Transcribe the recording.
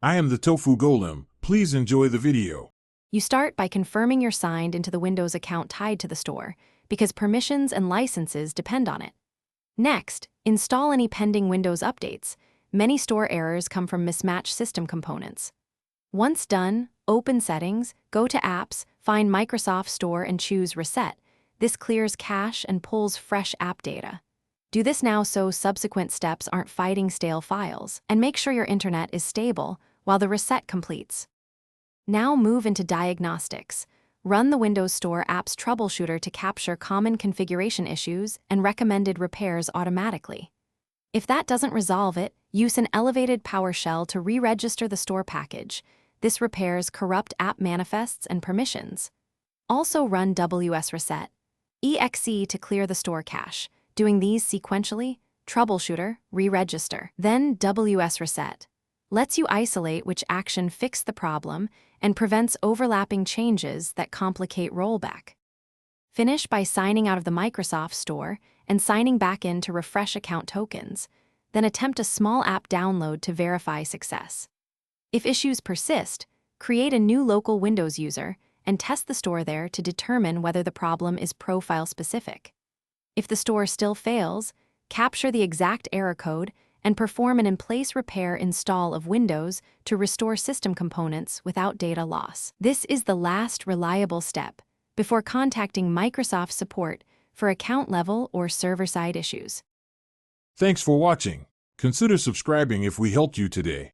I am the Tofu Golem. Please enjoy the video. You start by confirming you're signed into the Windows account tied to the store, because permissions and licenses depend on it. Next, install any pending Windows updates. Many store errors come from mismatched system components. Once done, open Settings, go to Apps, find Microsoft Store and choose Reset. This clears cache and pulls fresh app data. Do this now so subsequent steps aren't fighting stale files, and make sure your internet is stable while the reset completes. Now move into Diagnostics. Run the Windows Store Apps Troubleshooter to capture common configuration issues and recommended repairs automatically. If that doesn't resolve it, use an elevated PowerShell to re-register the store package. This repairs corrupt app manifests and permissions. Also run WS Reset. EXE to clear the store cache. Doing these sequentially, Troubleshooter, re-register. Then WS Reset lets you isolate which action fixed the problem and prevents overlapping changes that complicate rollback. Finish by signing out of the Microsoft Store and signing back in to refresh account tokens. Then attempt a small app download to verify success. If issues persist, create a new local Windows user and test the store there to determine whether the problem is profile-specific. If the store still fails, capture the exact error code and perform an in-place repair install of Windows to restore system components without data loss. This is the last reliable step before contacting Microsoft support for account-level or server-side issues. Thanks for watching. Consider subscribing if we helped you today.